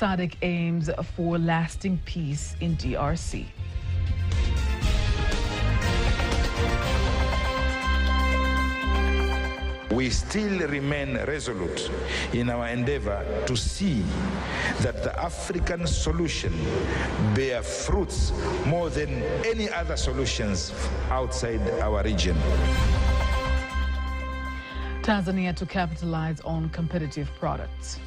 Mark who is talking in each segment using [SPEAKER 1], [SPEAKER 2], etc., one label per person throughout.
[SPEAKER 1] SADC aims for lasting peace in DRC.
[SPEAKER 2] We still remain resolute in our endeavor to see that the African solution bear fruits more than any other solutions outside our region.
[SPEAKER 1] Tanzania to capitalize on competitive products.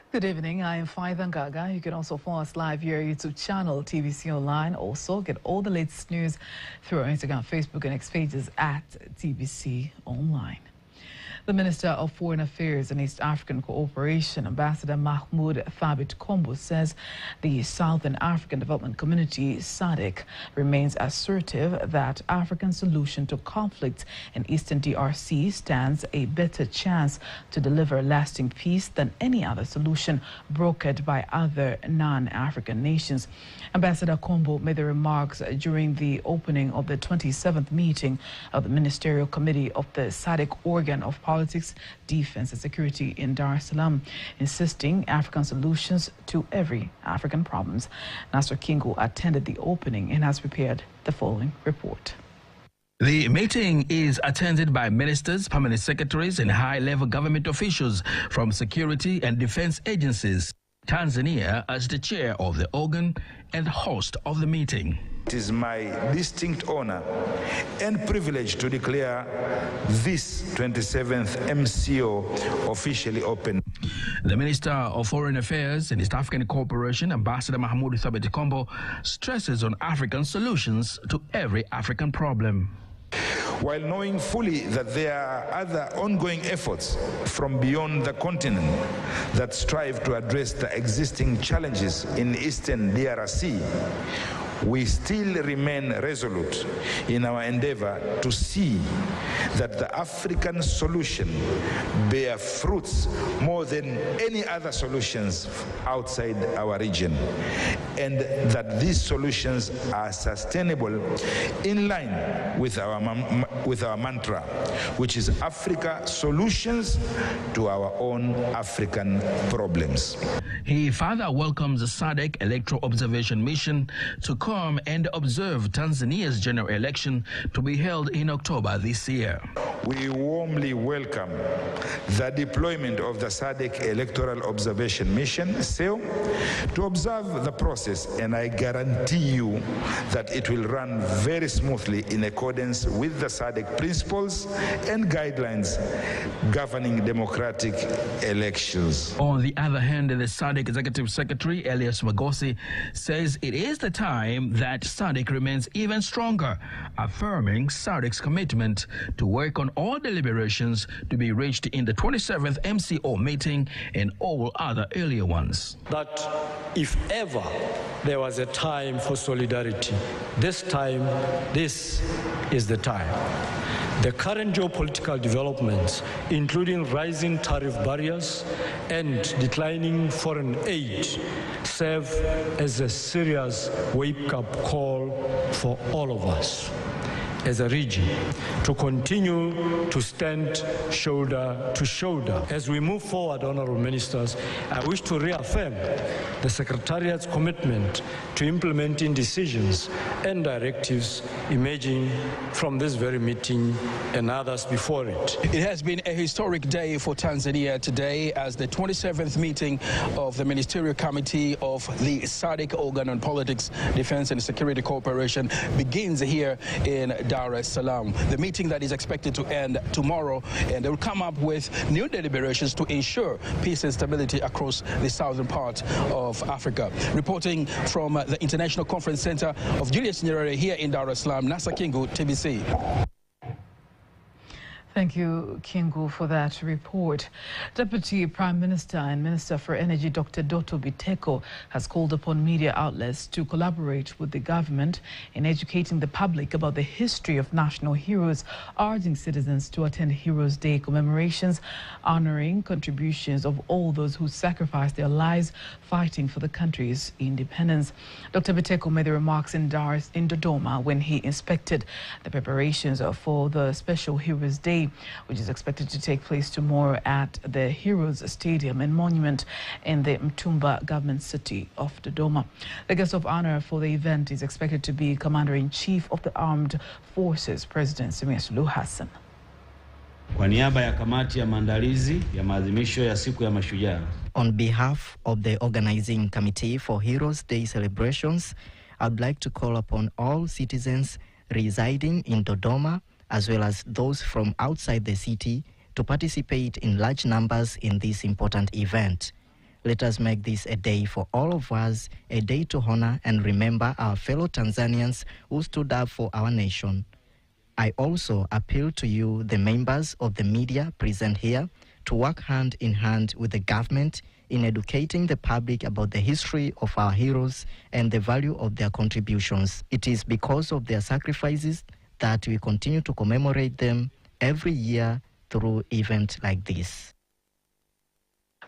[SPEAKER 1] Good evening, I am Faitha Ngaga. You can also follow us live via our YouTube channel, TVC Online. Also, get all the latest news through our Instagram, Facebook, and X pages at TVC Online. The Minister of Foreign Affairs and East African Cooperation, Ambassador Mahmoud Thabit Kombo, says the Southern African Development Community, SADC, remains assertive that African solution to conflict in Eastern DRC stands a better chance to deliver lasting peace than any other solution brokered by other non-African nations. Ambassador Kombo made the remarks during the opening of the 27th meeting of the Ministerial Committee of the SADC organ of Politics, Defense and Security in Dar es Salaam, insisting African solutions to every African problems. Nasser Kingu attended the opening and has prepared the following report.
[SPEAKER 3] The meeting is attended by ministers, permanent secretaries, and high-level government officials from security and defense agencies. Tanzania as the chair of the organ and host of the meeting.
[SPEAKER 2] It is my distinct honor and privilege to declare this 27th MCO officially open.
[SPEAKER 3] The Minister of Foreign Affairs and East African Cooperation, Ambassador Mahmoud Thabit Kombo, stresses on African solutions to every African problem.
[SPEAKER 2] While knowing fully that there are other ongoing efforts from beyond the continent that strive to address the existing challenges in Eastern DRC, we still remain resolute in our endeavor to see that the African solution bear fruits more than any other solutions outside our region, and that these solutions are sustainable in line with our mantra, which is Africa solutions to our own African problems.
[SPEAKER 3] He further welcomes the SADC Electoral Observation Mission to come and observe Tanzania's general election to be held in October this year.
[SPEAKER 2] We warmly welcome the deployment of the SADC Electoral Observation Mission, SEO, to observe the process, and I guarantee you that it will run very smoothly in accordance with the SADC principles and guidelines governing democratic elections.
[SPEAKER 3] On the other hand, the SADC Executive Secretary, Elias Magosi, says it is the time that SADC remains even stronger, affirming SADC's commitment to work on all deliberations to be reached in the 27th MCO meeting and all other earlier ones.
[SPEAKER 4] That if ever there was a time for solidarity, this is the time. The current geopolitical developments, including rising tariff barriers and declining foreign aid, serve as a serious wake-up call for all of us as a region to continue to stand shoulder to shoulder. As we move forward, honorable ministers, I wish to reaffirm the Secretariat's commitment to implementing decisions and directives emerging from this very meeting and others before it.
[SPEAKER 3] It has been a historic day for Tanzania today as the 27th meeting of the Ministerial Committee of the SADC Organ on Politics, Defense and Security Cooperation begins here in Dar es Salaam. The meeting that is expected to end tomorrow, and they will come up with new deliberations to ensure peace and stability across the southern part of Africa. Reporting from the International Conference Center of Julius Nyerere here in Dar es Salaam, Nasser Kingu, TVC.
[SPEAKER 1] Thank you, Kingu, for that report. Deputy Prime Minister and Minister for Energy Dr. Doto Biteko has called upon media outlets to collaborate with the government in educating the public about the history of national heroes, urging citizens to attend Heroes Day commemorations, honoring contributions of all those who sacrificed their lives fighting for the country's independence. Dr. Biteko made the remarks in Dodoma when he inspected the preparations for the special Heroes Day, which is expected to take place tomorrow at the Heroes Stadium and Monument in the Mtumba government city of Dodoma. The guest of honor for the event is expected to be Commander-in-Chief of the Armed Forces, President Samia Suluhu Hassan.
[SPEAKER 5] Kwa niaba ya kamati ya maandalizi ya maadhimisho ya siku ya mashujaa.
[SPEAKER 6] On behalf of the organizing committee for Heroes Day celebrations, I would like to call upon all citizens residing in Dodoma, as well as those from outside the city, to participate in large numbers in this important event. Let us make this a day for all of us, a day to honor and remember our fellow Tanzanians who stood up for our nation. I also appeal to you, the members of the media present here, to work hand in hand with the government in educating the public about the history of our heroes and the value of their contributions. It is because of their sacrifices that we continue to commemorate them every year through events like this.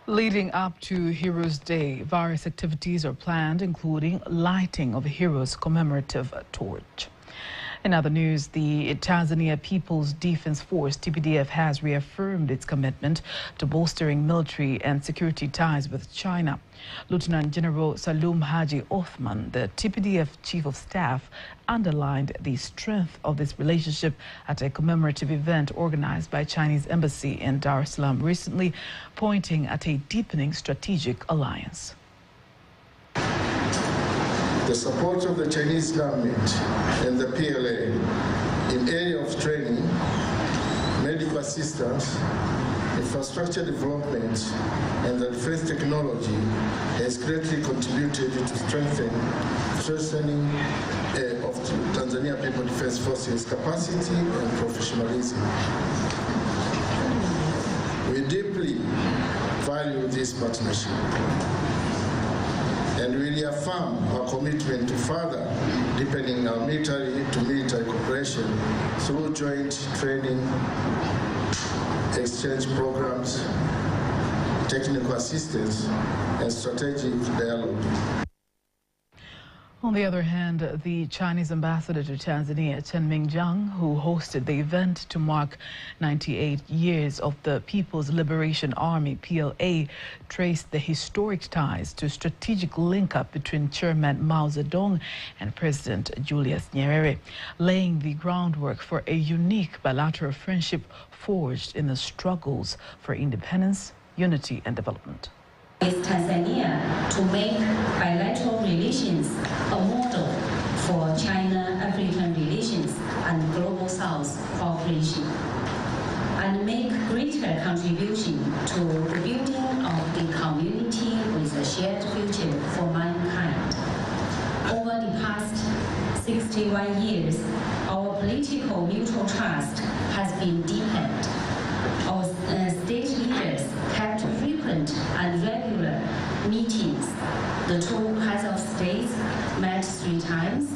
[SPEAKER 1] Leading up to Heroes Day, various activities are planned, including lighting of a Heroes commemorative torch. In other news, the Tanzania People's Defense Force, TPDF, has reaffirmed its commitment to bolstering military and security ties with China. Lieutenant General Salum Haji Othman, the TPDF Chief of Staff, underlined the strength of this relationship at a commemorative event organized by Chinese Embassy in Dar es Salaam recently, pointing at a deepening strategic alliance.
[SPEAKER 7] The support of the Chinese government and the PLA in area of training, medical assistance, infrastructure development, and the defense technology has greatly contributed to strengthening of Tanzania People Defense Forces capacity and professionalism. We deeply value this partnership, and we reaffirm our commitment to further deepening our military-to-military cooperation through joint training, exchange programs, technical assistance, and strategic dialogue.
[SPEAKER 1] On the other hand, the Chinese ambassador to Tanzania, Chen Mingjiang, who hosted the event to mark 98 years of the People's Liberation Army, PLA, traced the historic ties to strategic link-up between Chairman Mao Zedong and President Julius Nyerere, laying the groundwork for a unique bilateral friendship forged in the struggles for independence, unity, and development.
[SPEAKER 8] With Tanzania to make bilateral relations a model for China-African relations and global South cooperation, and make greater contribution to the building of the community with a shared future for mankind. Over the past 61 years, our political mutual trust has been deepened. Our state leaders kept frequent and regular meetings. The two heads of states met 3 times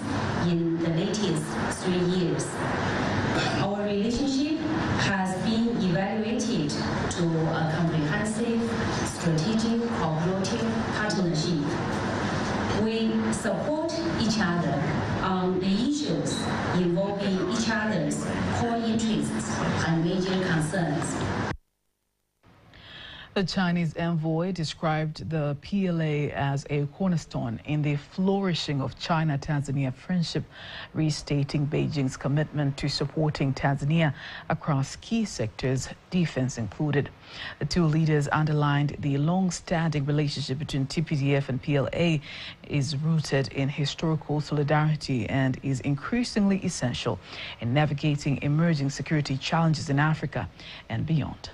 [SPEAKER 8] in the latest 3 years. Our relationship has been evaluated to a comprehensive strategic cooperative partnership. We support each other on the issues involving each other's core interests and major concerns.
[SPEAKER 1] The Chinese envoy described the PLA as a cornerstone in the flourishing of China-Tanzania friendship, restating Beijing's commitment to supporting Tanzania across key sectors, defense included. The two leaders underlined the long-standing relationship between TPDF and PLA is rooted in historical solidarity and is increasingly essential in navigating emerging security challenges in Africa and beyond.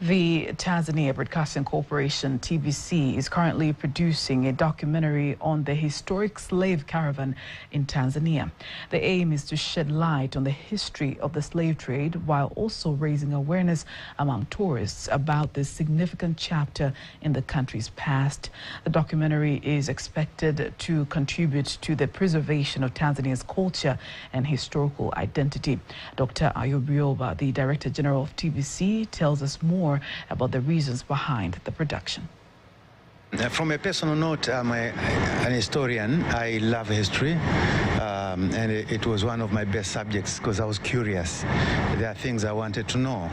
[SPEAKER 1] The Tanzania Broadcasting Corporation, TBC, is currently producing a documentary on the historic slave caravan in Tanzania. The aim is to shed light on the history of the slave trade while also raising awareness among tourists about this significant chapter in the country's past. The documentary is expected to contribute to the preservation of Tanzania's culture and historical identity. Dr. Ayub Rioba, the Director General of TBC, tells us more about the reasons behind the production.
[SPEAKER 9] From a personal note, I'm an historian. I love history, and it was one of my best subjects because I was curious. There are things I wanted to know.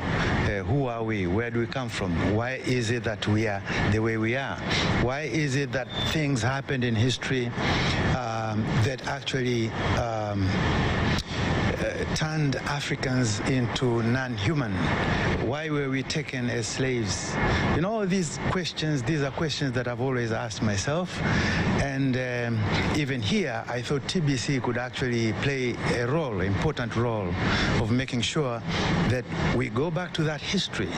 [SPEAKER 9] Who are we? Where do we come from? Why is it that we are the way we are? Why is it that things happened in history that actually turned Africans into non-human? Why were we taken as slaves? You know, these are questions that I've always asked myself. And even here, I thought TBC could actually play a role, important role, of making sure that we go back to that history,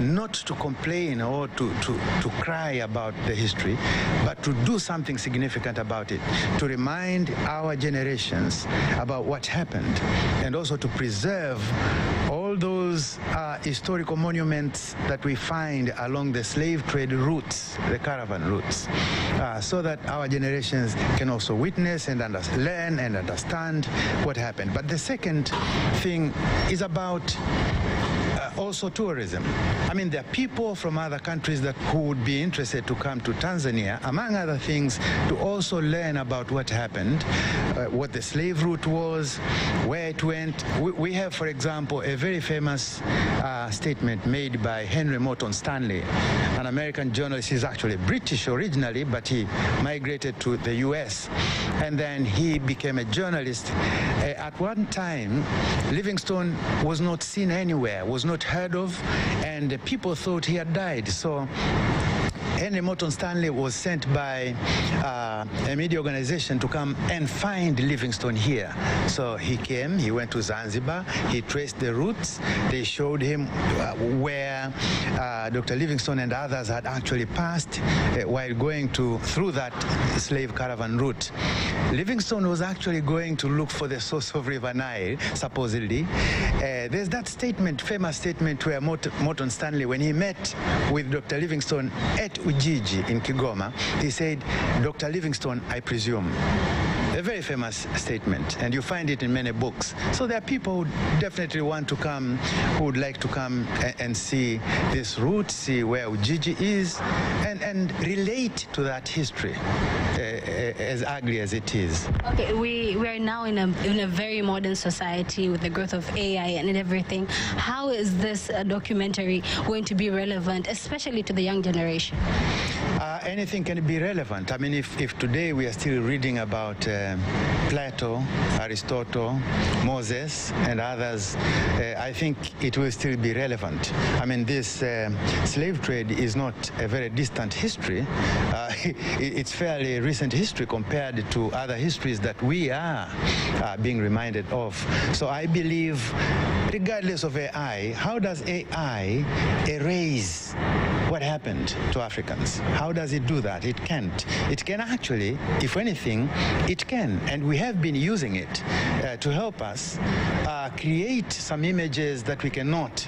[SPEAKER 9] not to complain or to cry about the history, but to do something significant about it, to remind our generations about what happened, and also to preserve all those historical monuments that we find along the slave trade routes, the caravan routes, so that our generations can also witness and learn and understand what happened. But the second thing is about also tourism. I mean, there are people from other countries who would be interested to come to Tanzania, among other things, to also learn about what happened, what the slave route was, where it went. We have, for example, a very famous statement made by Henry Morton Stanley, an American journalist. He's actually British originally, but he migrated to the US, and then he became a journalist. At one time, Livingstone was not seen anywhere, was not heard of, and people thought he had died. So Henry Morton Stanley was sent by a media organization to come and find Livingstone here. So he came, he went to Zanzibar, he traced the routes. They showed him where Dr. Livingstone and others had actually passed while going through that slave caravan route. Livingstone was actually going to look for the source of River Nile, supposedly. There's that statement, famous statement, where Morton Stanley, when he met with Dr. Livingstone at Ujiji in Kigoma, he said, "Dr. Livingstone, I presume." A very famous statement, and you find it in many books. So there are people who definitely want to come, who would like to come and see this route, see where Ujiji is, and relate to that history, as ugly as it is.
[SPEAKER 10] Okay, we are now in a very modern society with the growth of AI and everything. How is this documentary going to be relevant, especially to the young generation?
[SPEAKER 9] Anything can be relevant. I mean, if today we are still reading about Plato, Aristotle, Moses, and others, I think it will still be relevant. I mean, this slave trade is not a very distant history. It's fairly recent history compared to other histories that we are being reminded of. So I believe, regardless of AI, how does AI erase what happened to Africans? How does it do that? It can't. It can actually, if anything, it can. And we have been using it to help us create some images that we cannot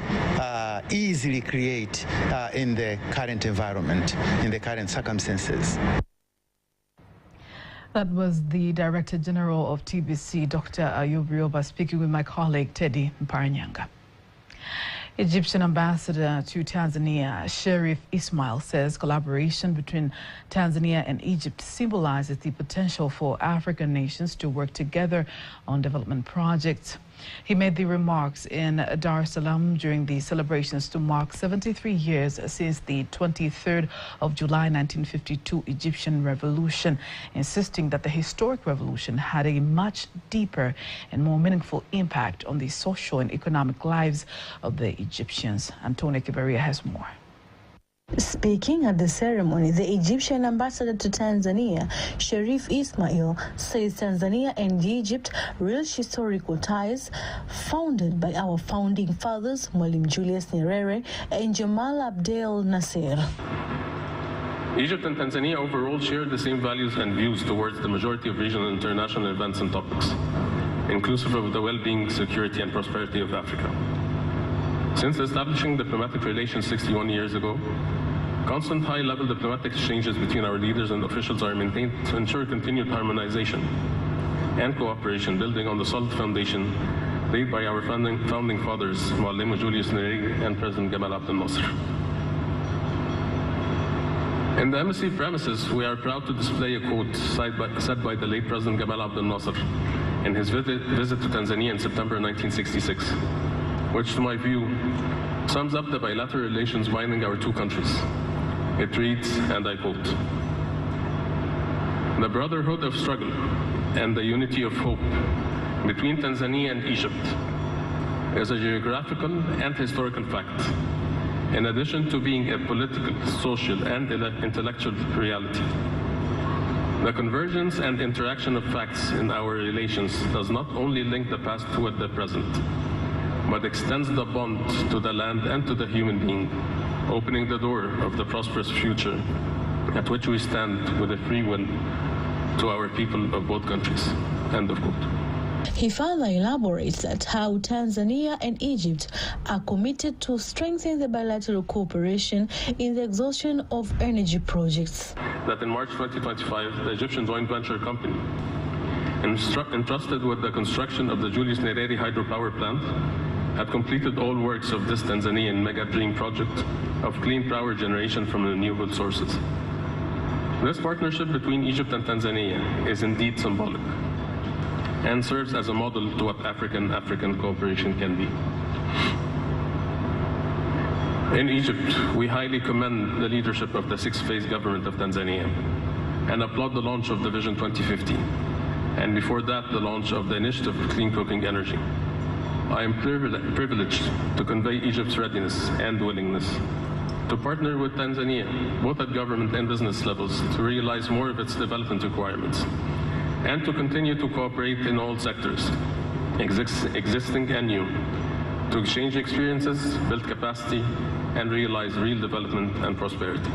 [SPEAKER 9] easily create in the current environment, in the current circumstances.
[SPEAKER 1] That was the Director General of TBC, Dr. Ayub Rioba, speaking with my colleague Teddy Mparanyanga. Egyptian ambassador to Tanzania, Sherif Ismail, says collaboration between Tanzania and Egypt symbolizes the potential for African nations to work together on development projects. He made the remarks in Dar es Salaam during the celebrations to mark 73 years since the 23rd of July 1952 Egyptian revolution, insisting that the historic revolution had a much deeper and more meaningful impact on the social and economic lives of the Egyptians. Antonio Kibaria has more.
[SPEAKER 11] Speaking at the ceremony, the Egyptian ambassador to Tanzania, Sherif Ismail, says Tanzania and Egypt rich historical ties founded by our founding fathers, Mwalimu Julius Nyerere and Jamal Abdel Nasser.
[SPEAKER 12] Egypt and Tanzania overall share the same values and views towards the majority of regional and international events and topics, inclusive of the well-being, security, and prosperity of Africa. Since establishing diplomatic relations 61 years ago, constant high-level diplomatic exchanges between our leaders and officials are maintained to ensure continued harmonization and cooperation, building on the solid foundation laid by our founding fathers, Mwalimu Julius Nyerere and President Gamal Abdel Nasser. In the embassy premises, we are proud to display a quote said by the late President Gamal Abdel Nasser in his visit to Tanzania in September 1966, which, to my view, sums up the bilateral relations binding our two countries. It reads, and I quote, "The brotherhood of struggle and the unity of hope between Tanzania and Egypt is a geographical and historical fact, in addition to being a political, social, and intellectual reality. The convergence and interaction of facts in our relations does not only link the past with the present, but extends the bond to the land and to the human being, opening the door of the prosperous future at which we stand with a free will to our people of both countries." End of quote.
[SPEAKER 11] He further elaborates at how Tanzania and Egypt are committed to strengthen the bilateral cooperation in the exhaustion of energy projects.
[SPEAKER 12] That in March 2025, the Egyptian joint venture company, entrusted with the construction of the Julius Nyerere hydropower plant, had completed all works of this Tanzanian mega dream project of clean power generation from renewable sources. This partnership between Egypt and Tanzania is indeed symbolic and serves as a model to what African cooperation can be. In Egypt, we highly commend the leadership of the six-phase government of Tanzania and applaud the launch of the Vision 2050, and before that, the launch of the Initiative of Clean Cooking Energy. I am privileged to convey Egypt's readiness and willingness to partner with Tanzania, both at government and business levels, to realize more of its development requirements, and to continue to cooperate in all sectors, existing and new, to exchange experiences, build capacity, and realize real development and prosperity.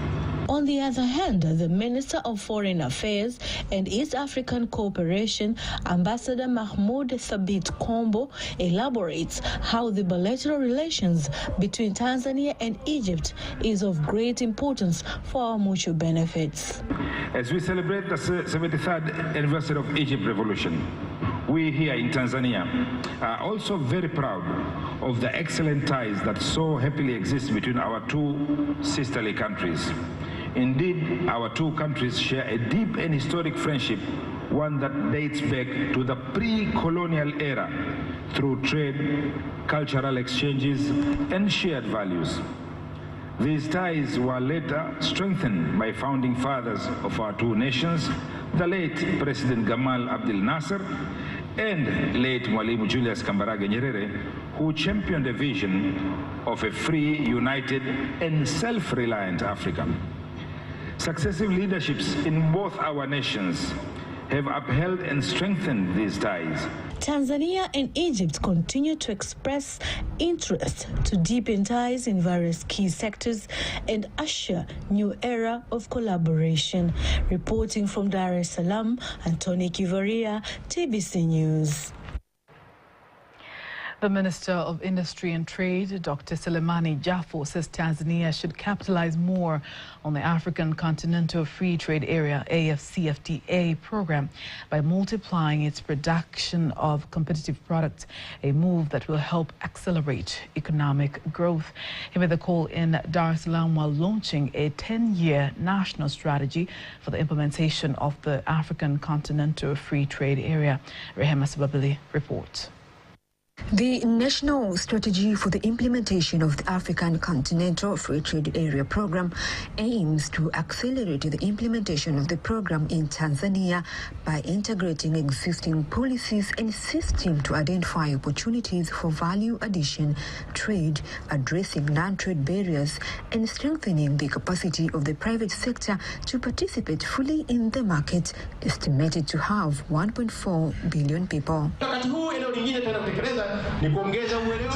[SPEAKER 11] On the other hand, the Minister of Foreign Affairs and East African Cooperation, Ambassador Mahmoud Thabit Kombo, elaborates how the bilateral relations between Tanzania and Egypt is of great importance for our mutual benefits.
[SPEAKER 2] As we celebrate the 73rd anniversary of Egypt Revolution, we here in Tanzania are also very proud of the excellent ties that so happily exist between our two sisterly countries. Indeed, our two countries share a deep and historic friendship, one that dates back to the pre-colonial era through trade, cultural exchanges, and shared values. These ties were later strengthened by founding fathers of our two nations, the late President Gamal Abdel Nasser and late Mwalimu Julius Kambarage Nyerere, who championed a vision of a free, united, and self-reliant Africa. Successive leaderships in both our nations have upheld and strengthened these ties.
[SPEAKER 11] Tanzania and Egypt continue to express interest to deepen ties in various key sectors and usher new era of collaboration. Reporting from Dar es Salaam, Antoni Kivaria, TBC News.
[SPEAKER 1] The Minister of Industry and Trade, Dr. Selemani Jafo, says Tanzania should capitalize more on the African Continental Free Trade Area AfCFTA program by multiplying its production of competitive products, a move that will help accelerate economic growth. He made the call in Dar es Salaam while launching a 10-year national strategy for the implementation of the African Continental Free Trade Area. Rehema Sababili reports.
[SPEAKER 13] The National Strategy for the Implementation of the African Continental Free Trade Area Program aims to accelerate the implementation of the program in Tanzania by integrating existing policies and systems to identify opportunities for value addition, trade, addressing non-trade barriers, and strengthening the capacity of the private sector to participate fully in the market, estimated to have 1.4 billion people.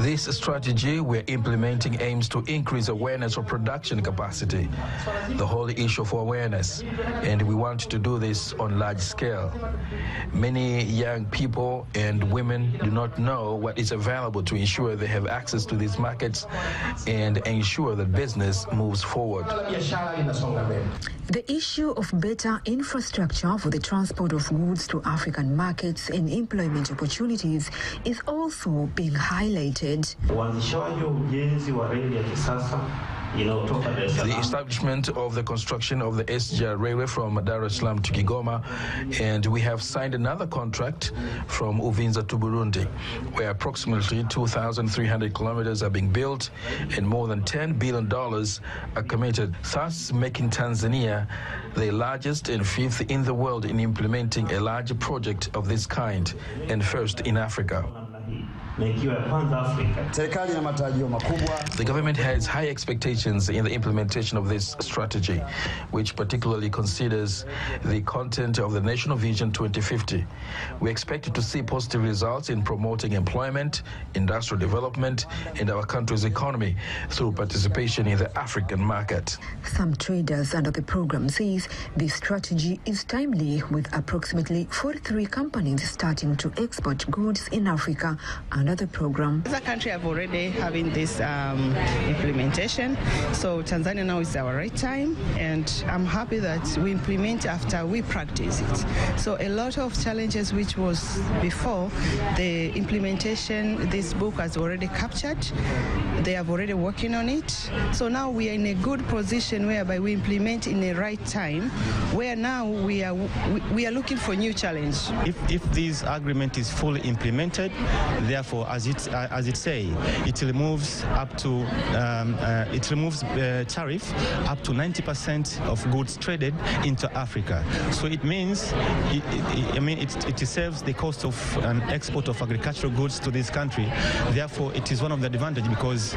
[SPEAKER 3] This strategy we're implementing aims to increase awareness of production capacity, the whole issue of awareness, and we want to do this on large scale. Many young people and women do not know what is available to ensure they have access to these markets and ensure that business moves forward.
[SPEAKER 13] The issue of better infrastructure for the transport of goods to African markets and employment opportunities is also being highlighted.
[SPEAKER 3] The establishment of the construction of the SGR railway from Dar es Salaam to Kigoma, and we have signed another contract from Uvinza to Burundi, where approximately 2,300 kilometers are being built and more than $10 billion are committed, thus making Tanzania the largest and fifth in the world in implementing a large project of this kind, and first in Africa. The government has high expectations in the implementation of this strategy, which particularly considers the content of the National Vision 2050. We expect to see positive results in promoting employment, industrial development, and our country's economy through participation in the African market.
[SPEAKER 13] Some traders under the program says this strategy is timely, with approximately 43 companies starting to export goods in Africa under the program.
[SPEAKER 14] As a country, have already having this implementation, so Tanzania now is our right time, and I'm happy that we implement after we practice it. So a lot of challenges which was before the implementation, this book has already captured. They have already working on it. So now we are in a good position whereby we implement in the right time, where now we are looking for new challenge.
[SPEAKER 15] If this agreement is fully implemented, therefore, as it say, it removes up to tariff up to 90% of goods traded into Africa. So it means it saves the cost of an export of agricultural goods to this country. Therefore, it is one of the advantages, because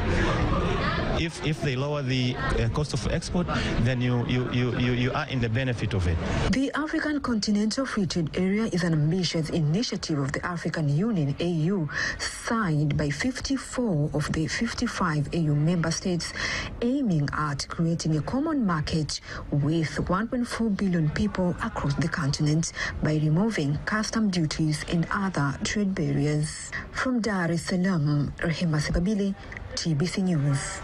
[SPEAKER 15] if they lower the cost of export, then you are in the benefit of it.
[SPEAKER 13] The African Continental Free Trade Area is an ambitious initiative of the African Union, AU, signed by 54 of the 55 AU member states, aiming at creating a common market with 1.4 billion people across the continent by removing custom duties and other trade barriers. From Dar es Salaam, Rehema Sebabili, TBC News.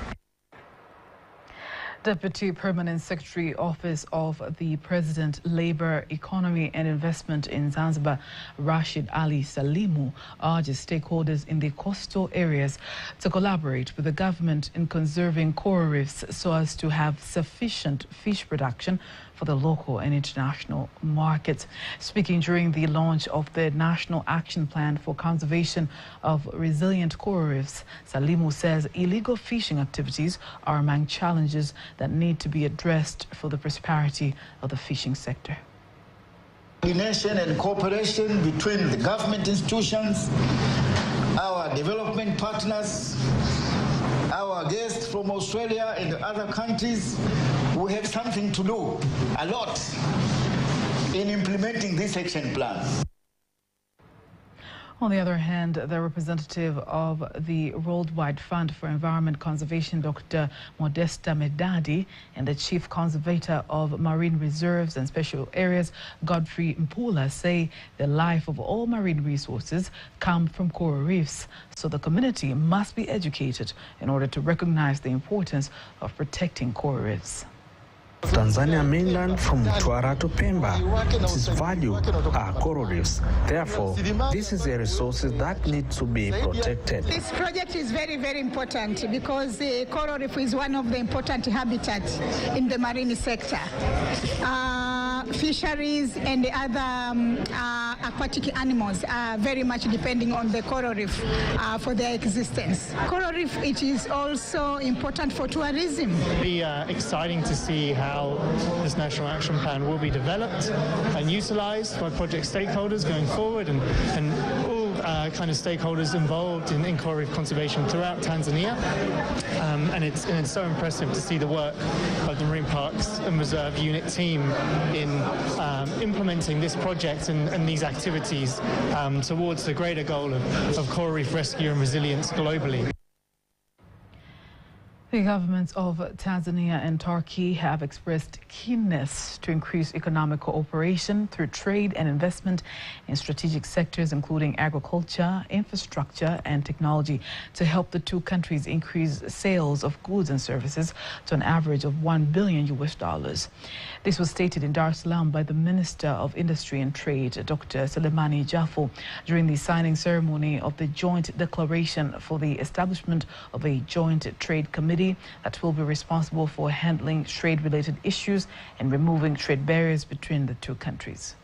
[SPEAKER 1] Deputy Permanent Secretary, Office of the President, Labour, Economy and Investment in Zanzibar, Rashid Ali Salimu, urges stakeholders in the coastal areas to collaborate with the government in conserving coral reefs so as to have sufficient fish production for the local and international markets. Speaking during the launch of the National Action Plan for Conservation of Resilient Coral Reefs, Salimu says illegal fishing activities are among challenges that need to be addressed for the prosperity of the fishing sector.
[SPEAKER 16] Coordination and cooperation between the government institutions, our development partners, our guests from Australia and other countries, we have something to do, a lot, in implementing this action plan.
[SPEAKER 1] On the other hand, the representative of the Worldwide Fund for Environment Conservation, Dr. Modesta Medadi, and the Chief Conservator of Marine Reserves and Special Areas, Godfrey Mpula, say the life of all marine resources come from coral reefs, so the community must be educated in order to recognize the importance of protecting coral reefs.
[SPEAKER 17] Tanzania mainland from Mtwara to Pemba, its value are coral reefs. Therefore, this is a resource that needs to be protected.
[SPEAKER 18] This project is very, very important because the coral reef is one of the important habitats in the marine sector. fisheries and the other aquatic animals are very much depending on the coral reef for their existence. Coral reef, it is also important for tourism.
[SPEAKER 19] It'll be exciting to see how this National Action Plan will be developed and utilised by project stakeholders going forward, and all kind of stakeholders involved in coral reef conservation throughout Tanzania. And it's so impressive to see the work of the Marine Parks and Reserve Unit team in implementing this project and these activities towards the greater goal of coral reef rescue and resilience globally.
[SPEAKER 1] The governments of Tanzania and Turkey have expressed keenness to increase economic cooperation through trade and investment in strategic sectors, including agriculture, infrastructure, and technology, to help the two countries increase sales of goods and services to an average of $1 billion. This was stated in Dar es Salaam by the Minister of Industry and Trade, Dr. Selemani Jafo, during the signing ceremony of the joint declaration for the establishment of a joint trade committee that will be responsible for handling trade-related issues and removing trade barriers between the two countries.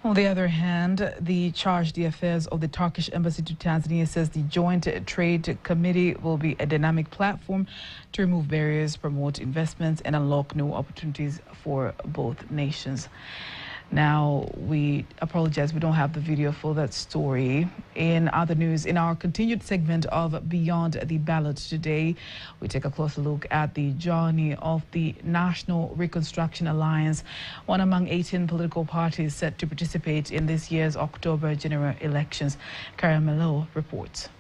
[SPEAKER 1] On the other hand, the charge d'affaires of the Turkish embassy to Tanzania says the Joint Trade Committee will be a dynamic platform to remove barriers, promote investments, and unlock new opportunities for both nations. Now, we apologize, we don't have the video for that story. In other news, in our continued segment of Beyond the Ballot today, we take a closer look at the journey of the National Reconstruction Alliance, one among 18 political parties set to participate in this year's October general elections. Caramelo reports.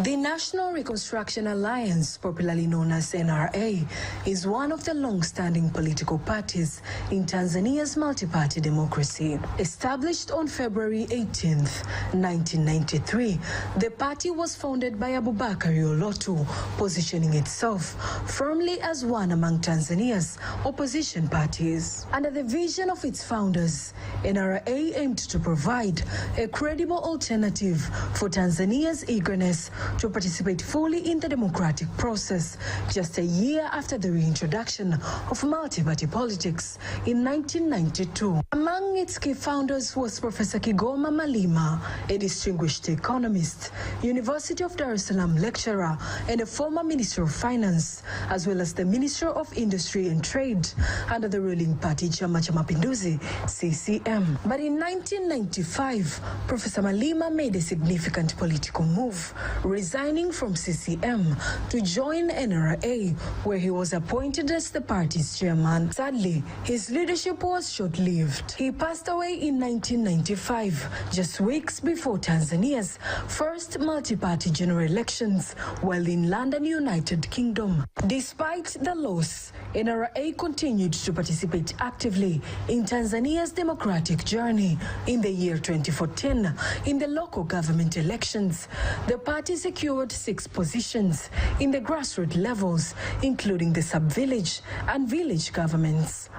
[SPEAKER 20] The National Reconstruction Alliance, popularly known as NRA, is one of the long-standing political parties in Tanzania's multi-party democracy. Established on February 18, 1993, the party was founded by Abubakar Olotu, positioning itself firmly as one among Tanzania's opposition parties. Under the vision of its founders, NRA aimed to provide a credible alternative for Tanzania's eagerness to participate fully in the democratic process just a year after the reintroduction of multi-party politics in 1992. Among its key founders was Professor Kigoma Malima, a distinguished economist, University of Dar es Salaam lecturer, and a former Minister of Finance, as well as the Minister of Industry and Trade under the ruling party Chama cha Mapinduzi, CCM. But in 1995, Professor Malima made a significant political move, resigning from CCM to join NRA, where he was appointed as the party's chairman. Sadly, his leadership was short-lived. He passed away in 1995, just weeks before Tanzania's first multi-party general elections while in London, United Kingdom. Despite the loss, NRA continued to participate actively in Tanzania's democratic journey. In the year 2014, in the local government elections, the party secured 6 positions in the grassroots levels, including the sub-village and village governments.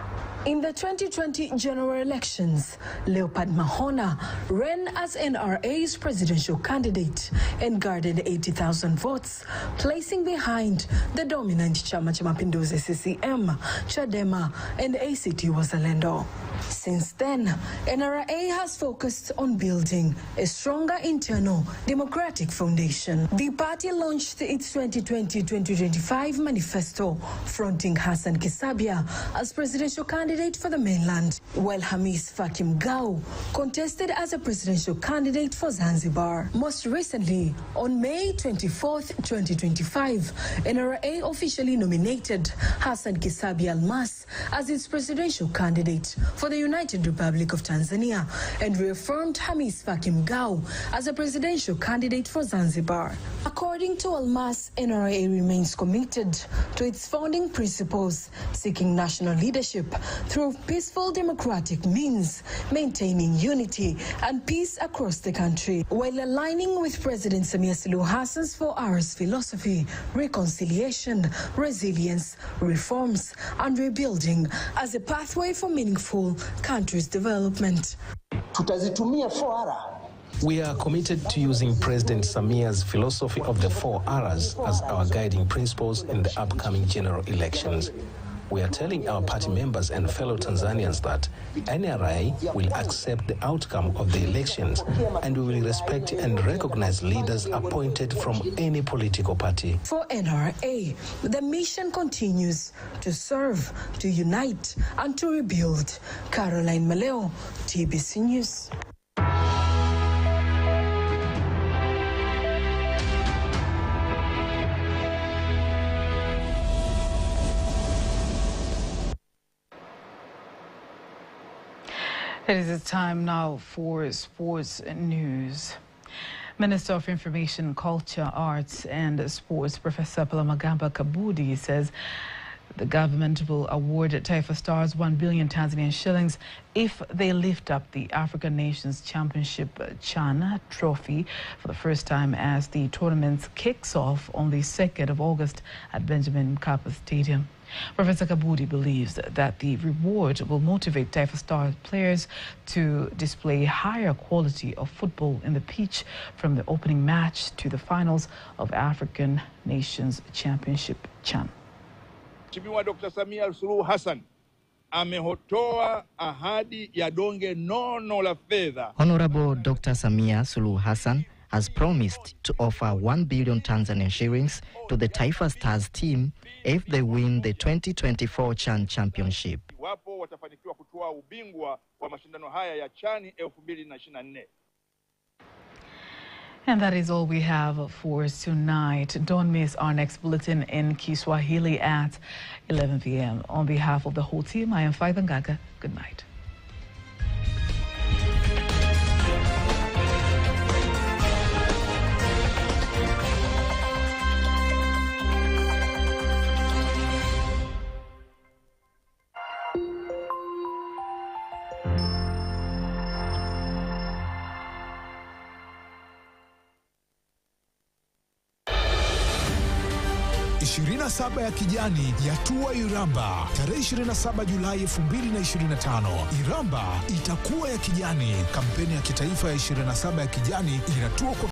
[SPEAKER 20] In the 2020 general elections, Leopard Mahona ran as NRA's presidential candidate and garnered 80,000 votes, placing behind the dominant Chama cha Mapinduzi CCM, Chadema, and ACT Wazalendo. Since then, NRA has focused on building a stronger internal democratic foundation. The party launched its 2020-2025 manifesto, fronting Hassan Kisabia as presidential candidate for the mainland, while Hamis Faki Mgao contested as a presidential candidate for Zanzibar. Most recently, on May 24, 2025, NRA officially nominated Hassan Kisabia Almas as its presidential candidate for the the United Republic of Tanzania and reaffirmed Hamis Faki Mgao as a presidential candidate for Zanzibar. According to Almas, NRA remains committed to its founding principles, seeking national leadership through peaceful democratic means, maintaining unity and peace across the country, while aligning with President Samia Suluhu Hassan's 4 R's philosophy: reconciliation, resilience, reforms, and rebuilding as a pathway for meaningful country's development.
[SPEAKER 17] We are committed to using President Samia's philosophy of the 4 R's as our guiding principles in the upcoming general elections. We are telling our party members and fellow Tanzanians that NRA will accept the outcome of the elections, and we will respect and recognize leaders appointed from any political party.
[SPEAKER 20] For NRA, the mission continues to serve, to unite, and to rebuild. Caroline Maleo, TBC News.
[SPEAKER 1] It is time now for sports news. Minister of Information, Culture, Arts and Sports, Professor Palamagamba Kabudi, says the government will award Taifa Stars 1 billion Tanzanian shillings if they lift up the African Nations Championship CHAN trophy for the first time as the tournament kicks off on the 2nd of August at Benjamin Mkapa Stadium. Professor Kabudi believes that the reward will motivate Taifa Stars players to display higher quality of football in the pitch from the opening match to the finals of African Nations Championship CHAN.
[SPEAKER 21] Mheshimiwa Dr. Samia Suluhu Hassan amehotoa ahadi ya donge nono la fedha.
[SPEAKER 6] Honorable Dr. Samia Suluhu Hassan has promised to offer 1 billion Tanzanian shillings to the Taifa Stars team if they win the 2024 CHAN Championship.
[SPEAKER 21] Wapo watafanikiwa kutoa ubingwa wa mashindano haya ya CHAN 2024.
[SPEAKER 1] And that is all we have for tonight. Don't miss our next bulletin in Kiswahili at 11 p.m. On behalf of the whole team, I am Faith Ngaga. Good night.
[SPEAKER 22] Saba ya kijani yatua Iramba tarehe 27 Julai 2025. Iramba itakuwa ya kijani. Kampeni ya kitaifa ya 27 ya kijani inatua kwa